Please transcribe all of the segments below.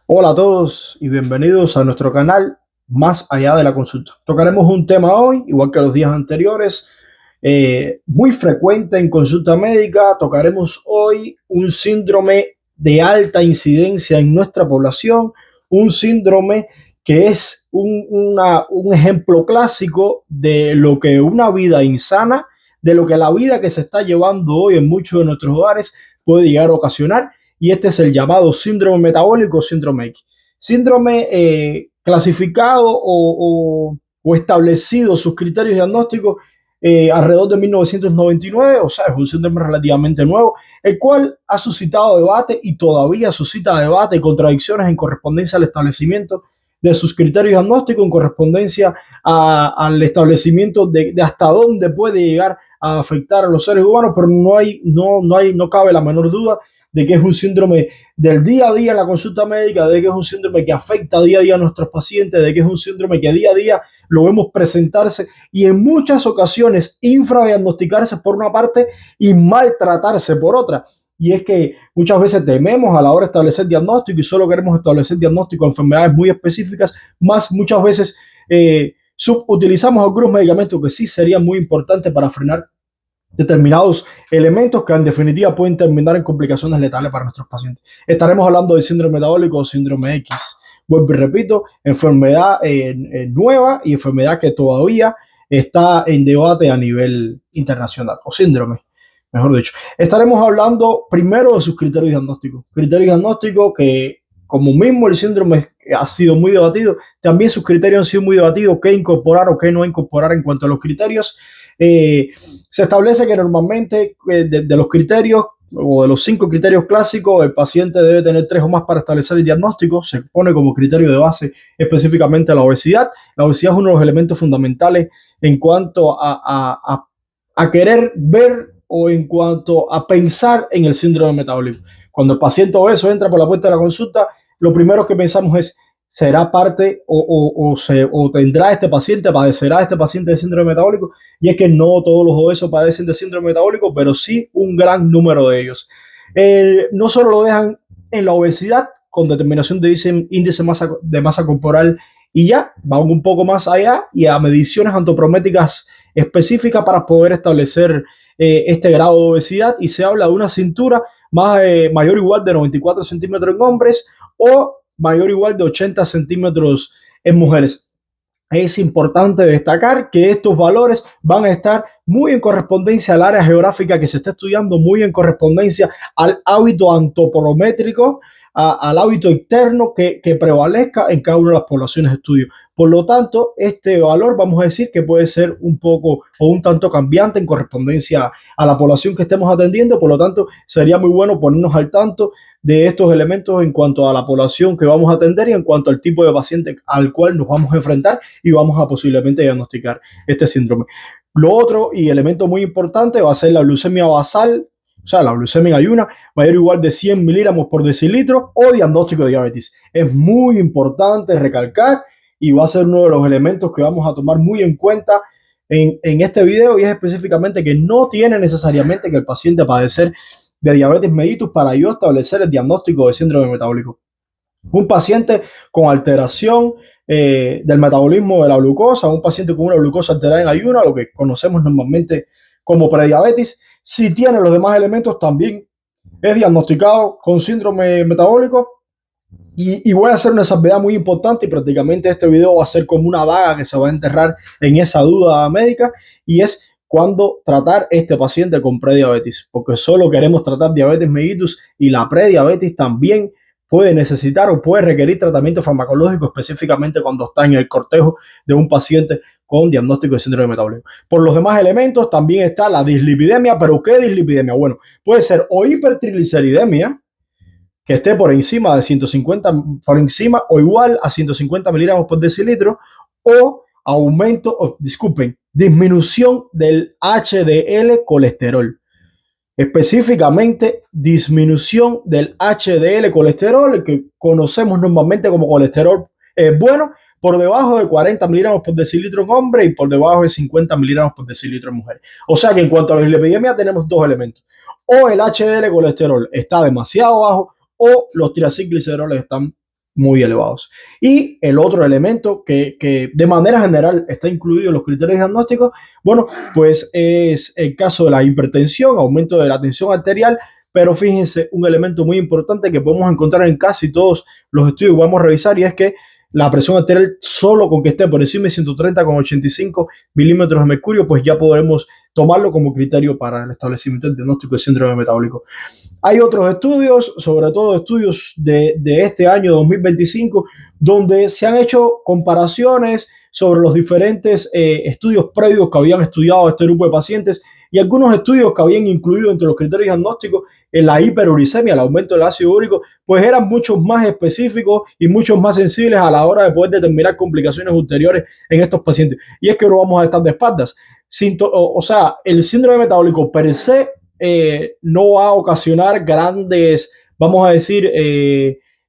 Hola a todos y bienvenidos a nuestro canal Más Allá de la Consulta. Tocaremos un tema hoy, igual que los días anteriores, muy frecuente en consulta médica. Tocaremos hoy un síndrome de alta incidencia en nuestra población, un síndrome que es un ejemplo clásico de lo que una vida insana, de lo que la vida que se está llevando hoy en muchos de nuestros hogares puede llegar a ocasionar, y este es el llamado síndrome metabólico, síndrome X. Síndrome clasificado o establecido sus criterios diagnósticos alrededor de 1999, o sea, es un síndrome relativamente nuevo, el cual ha suscitado debate y todavía suscita debate y contradicciones en correspondencia al establecimiento de sus criterios diagnósticos, en correspondencia al establecimiento de hasta dónde puede llegar a afectar a los seres humanos, pero no cabe la menor duda de que es un síndrome del día a día en la consulta médica, de que es un síndrome que afecta día a día a nuestros pacientes, de que es un síndrome que día a día lo vemos presentarse y en muchas ocasiones infradiagnosticarse por una parte y maltratarse por otra. Y es que muchas veces tememos a la hora de establecer diagnóstico y solo queremos establecer diagnóstico de enfermedades muy específicas, más muchas veces subutilizamos algunos medicamentos que sí serían muy importantes para frenar determinados elementos que en definitiva pueden terminar en complicaciones letales para nuestros pacientes. Estaremos hablando del síndrome metabólico o síndrome X. Vuelvo y repito, enfermedad nueva y enfermedad que todavía está en debate a nivel internacional, o síndrome, mejor dicho. Estaremos hablando primero de sus criterios diagnósticos. Criterios diagnósticos que, como mismo el síndrome ha sido muy debatido, también sus criterios han sido muy debatidos, qué incorporar o qué no incorporar en cuanto a los criterios. Se establece que normalmente de los criterios o de los 5 criterios clásicos, el paciente debe tener 3 o más para establecer el diagnóstico. Se pone como criterio de base específicamente la obesidad. La obesidad es uno de los elementos fundamentales en cuanto a querer ver o en cuanto a pensar en el síndrome metabólico. Cuando el paciente obeso entra por la puerta de la consulta, lo primero que pensamos es, ¿será parte o tendrá este paciente, padecerá este paciente de síndrome metabólico? Y es que no todos los obesos padecen de síndrome metabólico, pero sí un gran número de ellos. No solo lo dejan en la obesidad, con determinación de índice de masa corporal, y ya, van un poco más allá y a mediciones antropométricas específicas para poder establecer este grado de obesidad, y se habla de una cintura mayor o igual de 94 centímetros en hombres o mayor o igual de 80 centímetros en mujeres. Es importante destacar que estos valores van a estar muy en correspondencia al área geográfica que se está estudiando, muy en correspondencia al hábito antropométrico, al hábito externo que prevalezca en cada una de las poblaciones de estudio. Por lo tanto, este valor vamos a decir que puede ser un poco o un tanto cambiante en correspondencia a la población que estemos atendiendo. Por lo tanto, sería muy bueno ponernos al tanto de estos elementos en cuanto a la población que vamos a atender y en cuanto al tipo de paciente al cual nos vamos a enfrentar y vamos a posiblemente diagnosticar este síndrome. Lo otro y elemento muy importante va a ser la glucemia basal, o sea, la glucemia en ayuna, mayor o igual de 100 miligramos por decilitro, o diagnóstico de diabetes. Es muy importante recalcar y va a ser uno de los elementos que vamos a tomar muy en cuenta en este video, y es específicamente que no tiene necesariamente que el paciente padecer de diabetes mellitus para yo establecer el diagnóstico de síndrome metabólico. Un paciente con alteración del metabolismo de la glucosa, un paciente con una glucosa alterada en ayuno, lo que conocemos normalmente como prediabetes, si tiene los demás elementos, también es diagnosticado con síndrome metabólico. Y voy a hacer una salvedad muy importante, y prácticamente este video va a ser como una daga que se va a enterrar en esa duda médica, y es cuándo tratar este paciente con prediabetes, porque solo queremos tratar diabetes mellitus, y la prediabetes también puede necesitar o puede requerir tratamiento farmacológico, específicamente cuando está en el cortejo de un paciente con diagnóstico de síndrome metabólico. Por los demás elementos también está la dislipidemia. ¿Pero qué dislipidemia? Bueno, puede ser o hipertrigliceridemia, que esté por encima de 150, por encima o igual a 150 miligramos por decilitro, o disminución del HDL colesterol. Específicamente, disminución del HDL colesterol, que conocemos normalmente como colesterol bueno, por debajo de 40 miligramos por decilitro en hombre y por debajo de 50 miligramos por decilitro en mujer. O sea que en cuanto a la dislipidemia tenemos dos elementos: o el HDL colesterol está demasiado bajo, o los triacilgliceroles están muy elevados. Y el otro elemento que de manera general está incluido en los criterios diagnósticos, bueno, pues es el caso de la hipertensión, aumento de la tensión arterial, pero fíjense, un elemento muy importante que podemos encontrar en casi todos los estudios que vamos a revisar, y es que la presión arterial, solo con que esté por encima de 130,85 milímetros de mercurio, pues ya podremos tomarlo como criterio para el establecimiento del diagnóstico de síndrome metabólico. Hay otros estudios, sobre todo estudios de este año 2025, donde se han hecho comparaciones sobre los diferentes estudios previos que habían estudiado a este grupo de pacientes, y algunos estudios que habían incluido entre los criterios diagnósticos en la hiperuricemia, el aumento del ácido úrico, pues eran mucho más específicos y mucho más sensibles a la hora de poder determinar complicaciones ulteriores en estos pacientes. Y es que no vamos a estar de espaldas. O sea, el síndrome metabólico per se no va a ocasionar grandes, vamos a decir,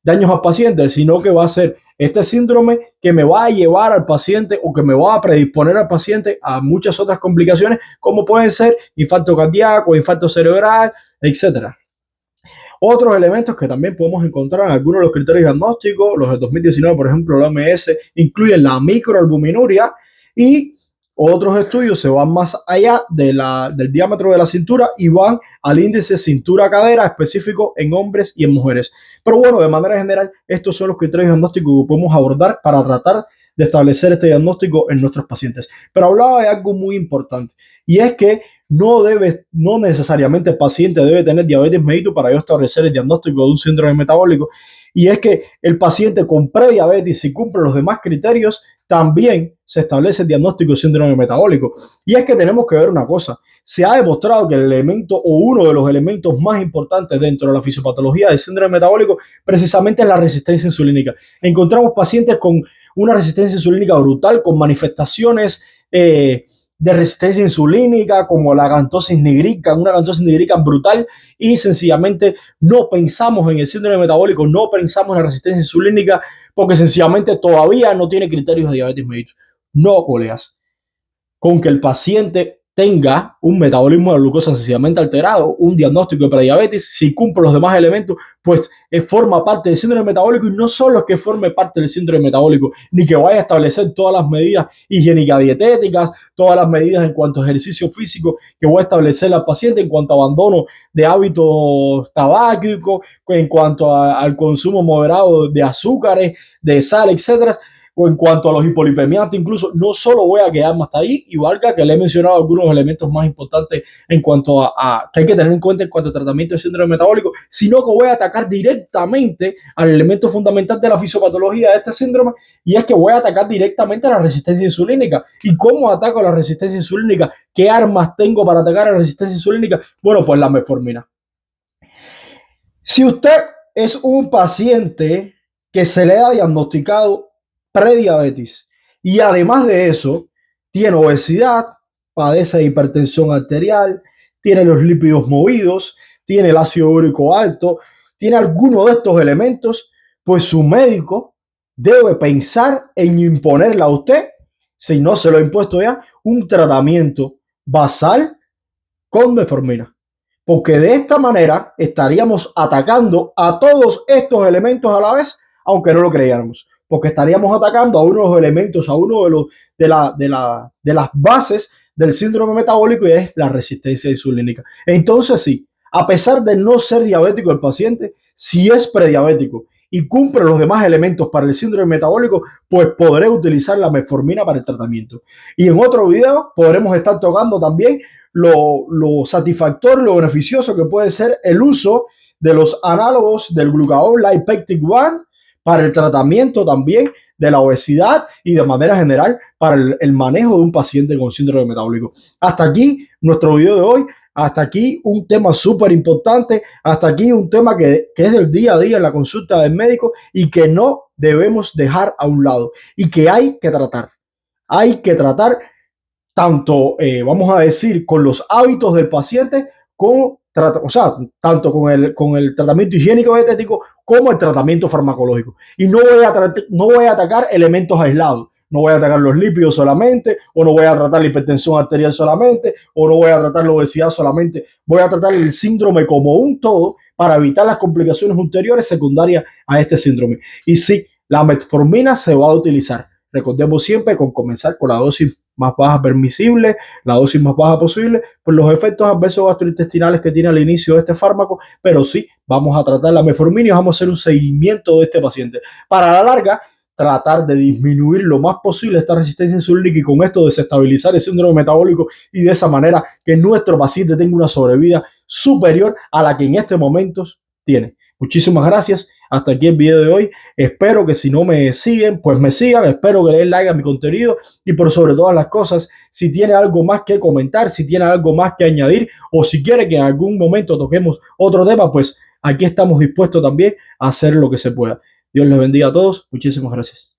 daños al paciente, sino que va a ser este síndrome que me va a llevar al paciente o que me va a predisponer al paciente a muchas otras complicaciones, como pueden ser infarto cardíaco, infarto cerebral, etcétera. Otros elementos que también podemos encontrar en algunos de los criterios diagnósticos, los de 2019, por ejemplo, la OMS, incluyen la microalbuminuria, y otros estudios se van más allá del diámetro de la cintura y van al índice cintura-cadera específico en hombres y en mujeres. Pero bueno, de manera general, estos son los criterios diagnósticos que podemos abordar para tratar de establecer este diagnóstico en nuestros pacientes. Pero hablaba de algo muy importante, y es que no necesariamente el paciente debe tener diabetes mellitus para yo establecer el diagnóstico de un síndrome metabólico. Y es que el paciente con prediabetes, si cumple los demás criterios, también se establece el diagnóstico de síndrome metabólico. Y es que tenemos que ver una cosa. Se ha demostrado que el elemento o uno de los elementos más importantes dentro de la fisiopatología del síndrome metabólico precisamente es la resistencia insulínica. Encontramos pacientes con una resistencia insulínica brutal, con manifestaciones de resistencia insulínica, como la agantosis nigricans, una agantosis nigricans brutal, y sencillamente no pensamos en el síndrome metabólico, no pensamos en la resistencia insulínica, porque sencillamente todavía no tiene criterios de diabetes mellitus. No, colegas, con que el paciente tenga un metabolismo de glucosa sencillamente alterado, un diagnóstico de prediabetes, si cumple los demás elementos, pues forma parte del síndrome metabólico. Y no solo es que forme parte del síndrome metabólico, ni que vaya a establecer todas las medidas higiénicas dietéticas, todas las medidas en cuanto a ejercicio físico que voy a establecer al paciente, en cuanto a abandono de hábitos tabáquicos, en cuanto al consumo moderado de azúcares, de sal, etcétera, o en cuanto a los hipolipemiantes. Incluso no solo voy a quedarme hasta ahí, y valga que le he mencionado algunos elementos más importantes en cuanto a que hay que tener en cuenta en cuanto a tratamiento de síndrome metabólico, sino que voy a atacar directamente al elemento fundamental de la fisiopatología de este síndrome, y es que voy a atacar directamente a la resistencia insulínica. ¿Y cómo ataco la resistencia insulínica? ¿Qué armas tengo para atacar a la resistencia insulínica? Bueno, pues la metformina. Si usted es un paciente que se le ha diagnosticado prediabetes y además de eso tiene obesidad, padece de hipertensión arterial, tiene los lípidos movidos, tiene el ácido úrico alto, tiene alguno de estos elementos, pues su médico debe pensar en imponerle a usted, si no se lo ha impuesto ya, un tratamiento basal con metformina. Porque de esta manera estaríamos atacando a todos estos elementos a la vez, aunque no lo creyéramos. Porque estaríamos atacando a uno de los elementos, a uno de las bases del síndrome metabólico, y es la resistencia insulínica. Entonces sí, a pesar de no ser diabético el paciente, si es prediabético y cumple los demás elementos para el síndrome metabólico, pues podré utilizar la metformina para el tratamiento. Y en otro video podremos estar tocando también lo satisfactorio, lo beneficioso que puede ser el uso de los análogos del glucagón Lipeptic 1 para el tratamiento también de la obesidad y de manera general para el manejo de un paciente con síndrome metabólico. Hasta aquí nuestro video de hoy. Hasta aquí un tema súper importante. Hasta aquí un tema que es del día a día en la consulta del médico y que no debemos dejar a un lado y que hay que tratar. Hay que tratar tanto, vamos a decir, con los hábitos del paciente, como, o sea, tanto con el tratamiento higiénico dietético como el tratamiento farmacológico. Y no voy a atacar elementos aislados. no voy a atacar los lípidos solamente, o no voy a tratar la hipertensión arterial solamente, o no voy a tratar la obesidad solamente. Voy a tratar el síndrome como un todo para evitar las complicaciones ulteriores secundarias a este síndrome. Y sí, la metformina se va a utilizar. Recordemos siempre con comenzar con la dosis más baja permisible, la dosis más baja posible, por los efectos adversos gastrointestinales que tiene al inicio de este fármaco, pero sí vamos a tratar la metformina y vamos a hacer un seguimiento de este paciente. Para la larga, tratar de disminuir lo más posible esta resistencia insulínica y con esto desestabilizar el síndrome metabólico y de esa manera que nuestro paciente tenga una sobrevida superior a la que en este momento tiene. Muchísimas gracias. Hasta aquí el video de hoy. Espero que si no me siguen, pues me sigan. Espero que le den like a mi contenido y por sobre todas las cosas, si tiene algo más que comentar, si tiene algo más que añadir o si quiere que en algún momento toquemos otro tema, pues aquí estamos dispuestos también a hacer lo que se pueda. Dios les bendiga a todos. Muchísimas gracias.